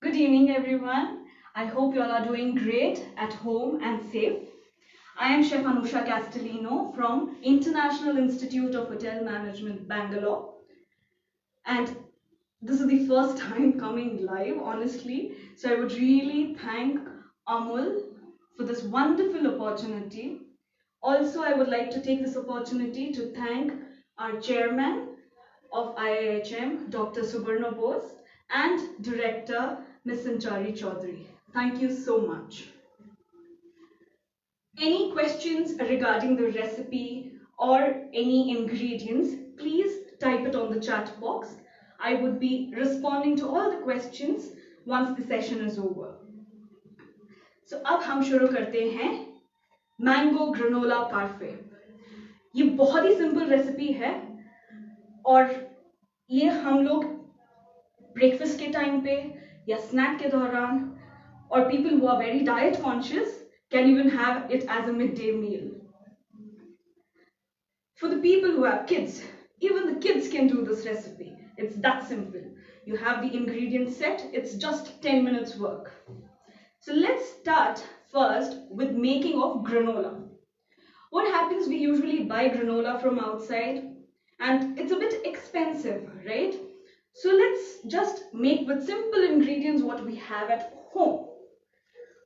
Good evening, everyone. I hope you all are doing great at home and safe. I am Chef Anoosha Castelino from International Institute of Hotel Management, Bangalore. And this is the first time coming live, honestly. So I would really thank Amul for this wonderful opportunity. Also, I would like to take this opportunity to thank our chairman of IIHM, Dr. Subarna Bose, and Director Ms. Sanchari Chaudhary. Thank you so much. Any questions regarding the recipe or any ingredients, please type it on the chat box. I would be responding to all the questions once the session is over. So अब हम शुरू करते हैं mango granola पार्फे। ये बहुत ही simple recipe है और ये हम लोग ब्रेकफास्ट के टाइम पे या स्नैक के दौरान और people who are very diet conscious can even have it as a midday meal. For the people who have kids, even the kids can do this recipe. It's that simple. You have the ingredients set, it's just 10 minutes work. So let's start first with making of granola. What happens, we usually buy granola from outside and it's a bit expensive, right? So let's just make with simple ingredients what we have at home.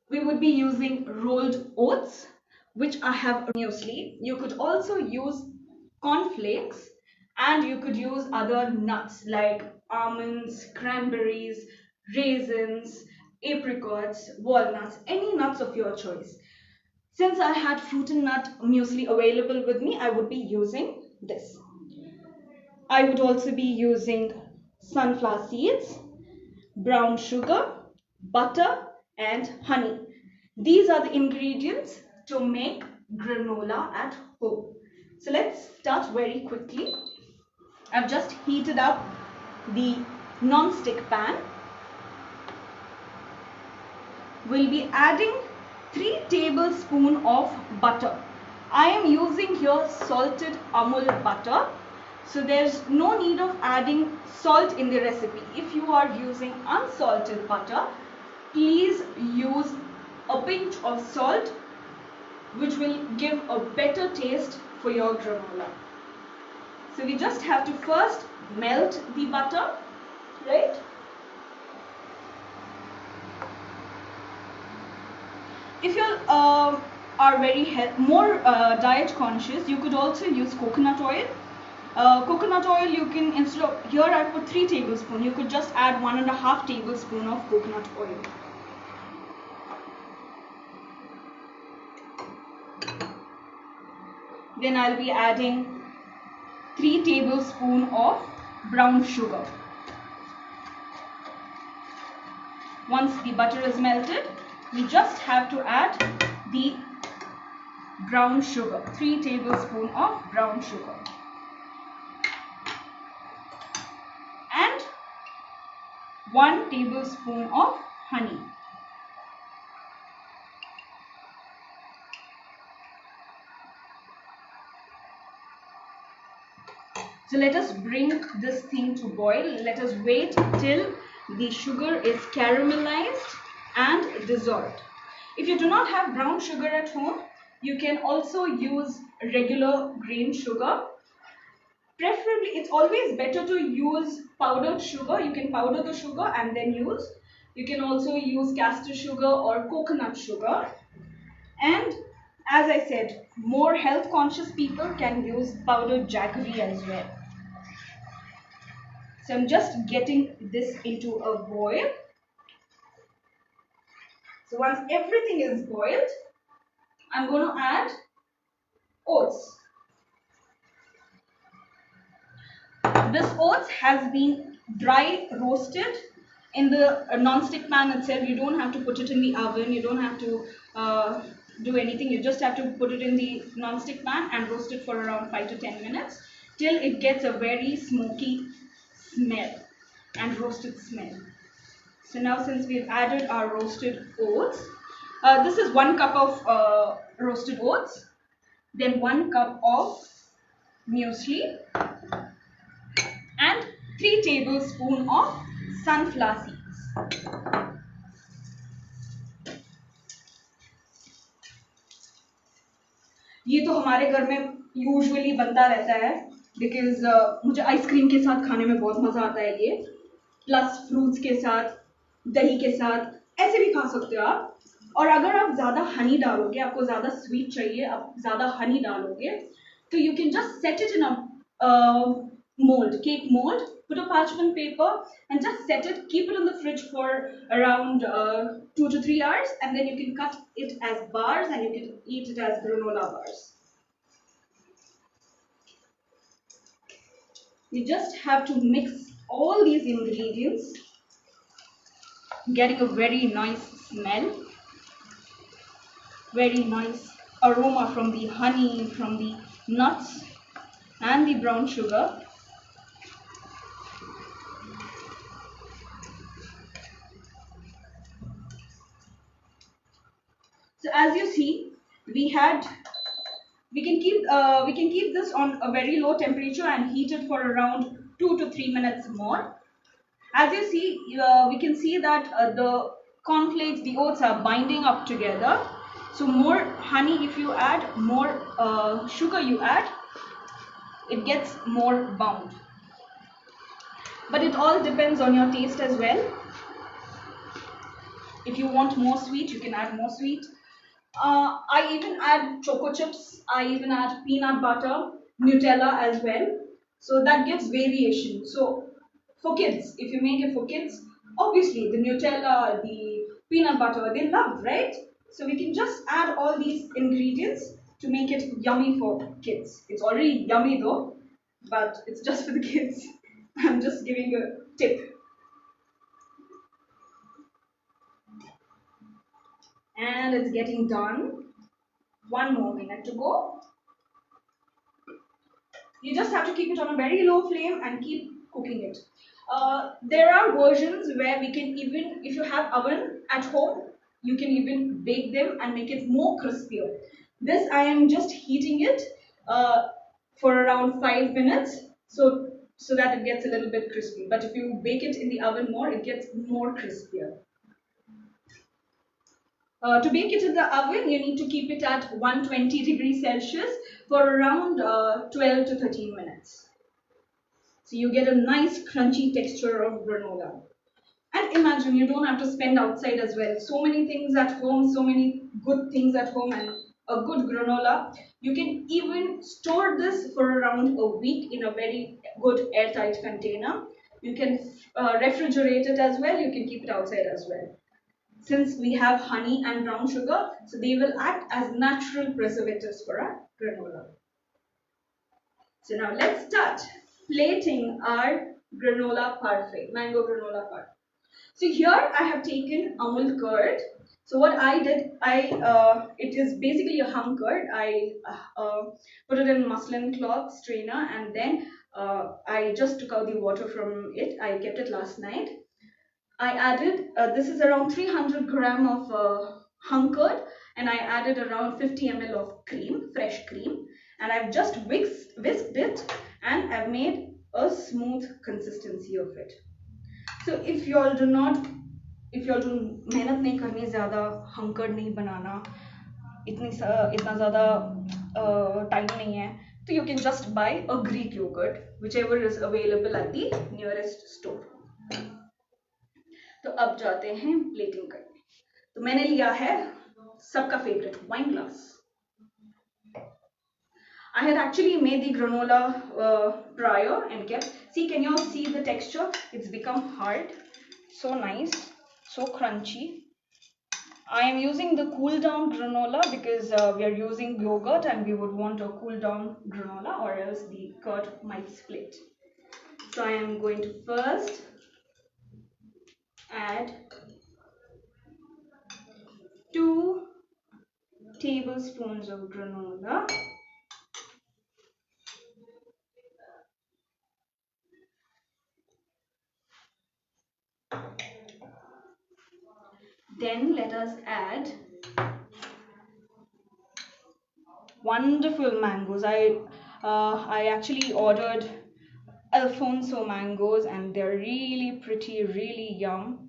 We would be using rolled oats, which I have muesli. You could also use cornflakes and you could use other nuts like almonds, cranberries, raisins, apricots, walnuts, any nuts of your choice. Since I had fruit and nut muesli available with me, I would be using this. I would also be using sunflower seeds, brown sugar, butter, and honey. These are the ingredients to make granola at home. So let's start very quickly. I've just heated up the non-stick pan. We'll be adding 3 tablespoons of butter. I am using here salted Amul butter. So there's no need of adding salt in the recipe. If you are using unsalted butter, please use a pinch of salt, which will give a better taste for your granola. So we just have to first melt the butter, right? If you are very more diet conscious, you could also use coconut oil. Coconut oil, you can, instead of, here I put 3 tablespoons, you could just add 1.5 tablespoon of coconut oil. Then I'll be adding 3 tablespoons of brown sugar. Once the butter is melted, we just have to add the brown sugar, 3 tablespoons of brown sugar. And 1 tablespoon of honey. So let us bring this thing to boil. Let us wait till the sugar is caramelized and dissolved. If you do not have brown sugar at home, you can also use regular grain sugar. Preferably, it's always better to use powdered sugar. You can powder the sugar and then use. You can also use castor sugar or coconut sugar. And as I said, more health conscious people can use powdered jaggery as well. So I'm just getting this into a boil. So once everything is boiled, I'm going to add oats. This oats has been dry roasted in the non-stick pan itself. You don't have to put it in the oven. You don't have to do anything. You just have to put it in the non-stick pan and roast it for around 5 to 10 minutes till it gets a very smoky smell and roasted smell. So now, since we've added our roasted oats, this is 1 cup of roasted oats, then 1 cup of muesli and 3 tablespoons of sunflower seeds. ये तो हमारे घर में usually बनता रहता है because मुझे ice cream के साथ खाने में बहुत मजा आता है ये, प्लस फ्रूट्स के साथ, दही के साथ ऐसे भी खा सकते हो आप। और अगर आप ज्यादा हनी डालोगे, आपको ज्यादा स्वीट चाहिए, आप ज्यादा हनी डालोगे, तो you can just set it in a mold, cake mold, put a parchment paper and just set it, keep it in the fridge for around 2 to 3 hours, and then you can cut it as bars and you can eat it as granola bars. You just have to mix all these ingredients, getting a very nice smell, very nice aroma from the honey, from the nuts and the brown sugar. So as you see, we can keep this on a very low temperature and heat it for around 2 to 3 minutes more. As you see, we can see that the cornflakes, the oats are binding up together. So more honey if you add, more sugar you add, it gets more bound. But it all depends on your taste as well. If you want more sweet, you can add more sweet. I even add choco chips. I even add peanut butter, Nutella as well. So that gives variation. So for kids, if you make it for kids, obviously the Nutella, the peanut butter, they love, right? So we can just add all these ingredients to make it yummy for kids. It's already yummy though, but it's just for the kids. I'm just giving a tip. And it's getting done. 1 more minute to go. You just have to keep it on a very low flame and keep cooking it. There are versions where we can even, if you have oven at home, you can even bake them and make it more crispier. This I am just heating it for around 5 minutes so that it gets a little bit crispy. But if you bake it in the oven more, it gets more crispier. To bake it in the oven, you need to keep it at 120 degrees Celsius for around 12 to 13 minutes. So you get a nice crunchy texture of granola. And imagine you don't have to spend outside as well. So many things at home, so many good things at home, and a good granola. You can even store this for around a week in a very good airtight container. You can refrigerate it as well. You can keep it outside as well. Since we have honey and brown sugar, so they will act as natural preservatives for our granola. So now let's start plating our granola parfait, mango granola parfait. So here I have taken Amul curd. So what I did, it is basically a hung curd. I put it in muslin cloth strainer and then I just took out the water from it. I kept it last night. I added, this is around 300 gram of hung curd, and I added around 50 ml of cream, fresh cream, and I've just whisked it and I've made a smooth consistency of it. So if you all do मेहनत नहीं करनी ज़्यादा, hung curd नहीं बनाना, इतना ज़्यादा time नहीं है, तो you can just buy a Greek yogurt, whichever is available at the nearest store. तो अब जाते हैं प्लेटिंग करने. तो मैंने लिया है सबका favourite wine glass. I had actually made the granola prior and kept. See, can you all see the texture? It's become hard, so nice, so crunchy. I am using the cool down granola because we are using yogurt and we would want a cool down granola or else the curd might split. So I am going to first add 2 tablespoons of granola. Then let us add wonderful mangoes. I actually ordered Alfonso mangoes and they're really pretty, really yum.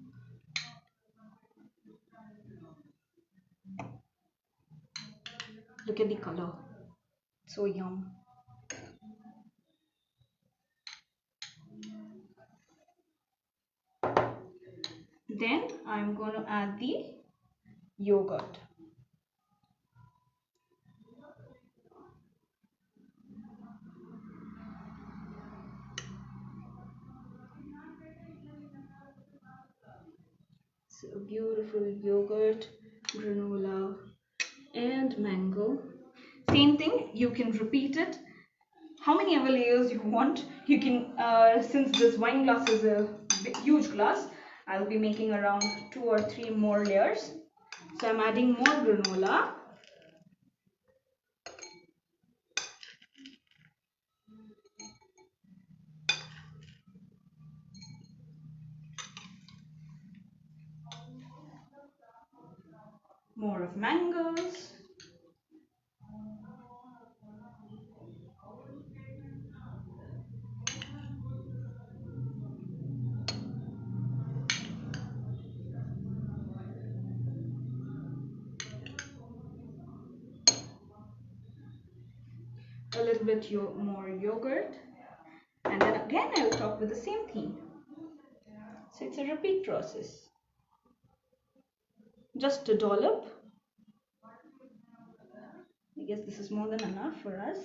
Look at the color. So yum. Then I'm going to add the yogurt. So beautiful yogurt, granola and mango. Same thing, you can repeat it how many ever layers you want. You can, since this wine glass is a huge glass, I'll be making around 2 or 3 more layers. So I'm adding more granola. More of mangoes. A little bit more yogurt. And then again I'll top with the same thing. So it's a repeat process. Just a dollop. I guess this is more than enough for us.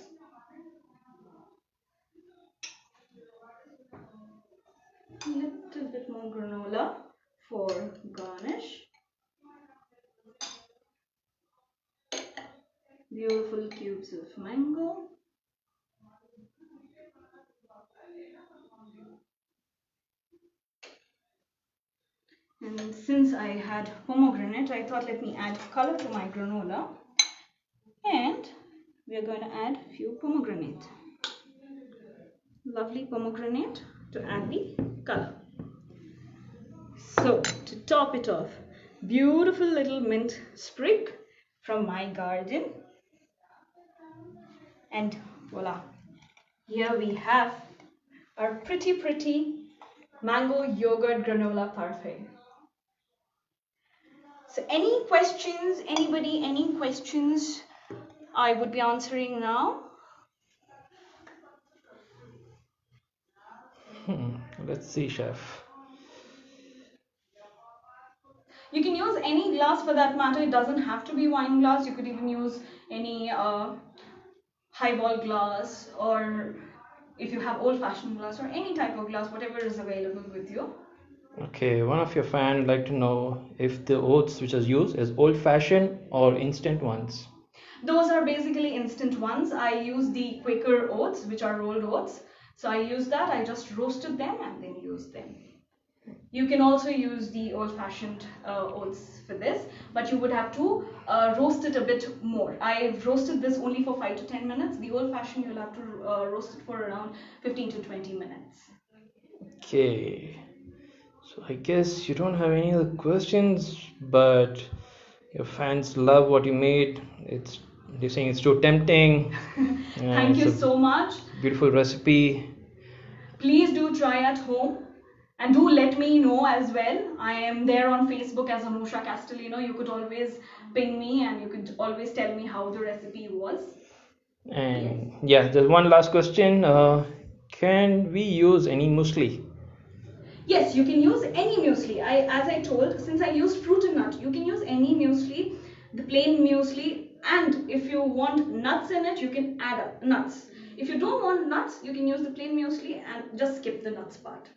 A little bit more granola for garnish. Beautiful cubes of mango. And since I had pomegranate, I thought let me add color to my granola. And we are going to add a few pomegranate. Lovely pomegranate to add the color. So to top it off, beautiful little mint sprig from my garden. And voila, here we have our pretty mango yogurt granola parfait. So any questions, anybody, any questions I would be answering now? Let's see, chef. You can use any glass for that matter. It doesn't have to be wine glass. You could even use any highball glass, or if you have old-fashioned glass or any type of glass, whatever is available with you. Okay, one of your fans would like to know if the oats which are used is old-fashioned or instant ones. Those are basically instant ones. I use the Quaker oats, which are rolled oats. So I use that. I just roasted them and then used them. You can also use the old-fashioned oats for this, but you would have to roast it a bit more. I've roasted this only for 5 to 10 minutes. The old-fashioned, you'll have to roast it for around 15 to 20 minutes. Okay, so I guess you don't have any other questions, but your fans love what you made. They're saying it's too tempting. Thank you so much. Beautiful recipe. Please do try at home. And do let me know as well. I am there on Facebook as Anoosha Castelino. You could always ping me and you could always tell me how the recipe was. And yeah, there's one last question. Can we use any muesli? Yes, you can use any muesli. As I told, since I used fruit and nut, you can use any muesli, the plain muesli, and if you want nuts in it, you can add up nuts. If you don't want nuts, you can use the plain muesli and just skip the nuts part.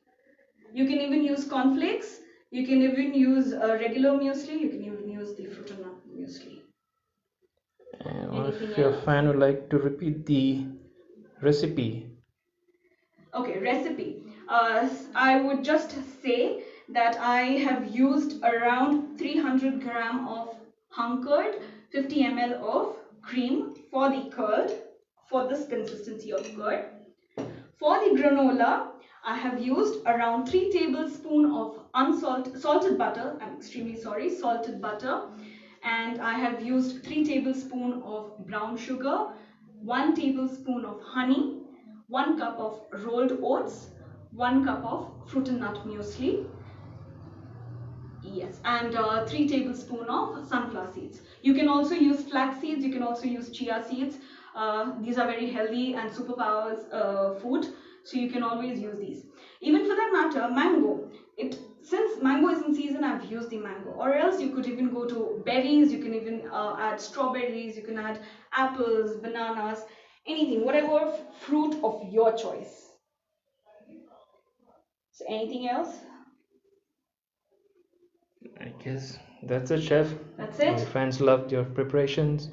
You can even use cornflakes. You can even use regular muesli. You can even use the fruit and nut muesli. And if your fan would like to repeat the recipe. Okay, recipe. I would just say that I have used around 300 gram of hung curd, 50 ml of cream for the curd, for this consistency of curd. For the granola, I have used around 3 tablespoons of salted butter. I'm extremely sorry, salted butter. And I have used 3 tablespoons of brown sugar, 1 tablespoon of honey, 1 cup of rolled oats, 1 cup of fruit and nut muesli. Yes, and 3 tablespoons of sunflower seeds. You can also use flax seeds, you can also use chia seeds. These are very healthy and superpowers food, so you can always use these. Even for that matter, mango. Since mango is in season, I've used the mango. Or else you could even go to berries, you can even add strawberries, you can add apples, bananas, anything, whatever fruit of your choice. So anything else? I guess that's it, chef. That's Our it. fans loved your preparations,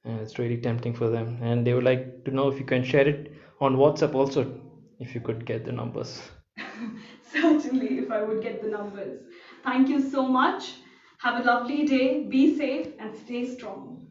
and it's really tempting for them. And they would like to know if you can share it on WhatsApp also, if you could get the numbers. Certainly, if I would get the numbers. Thank you so much. Have a lovely day. Be safe and stay strong.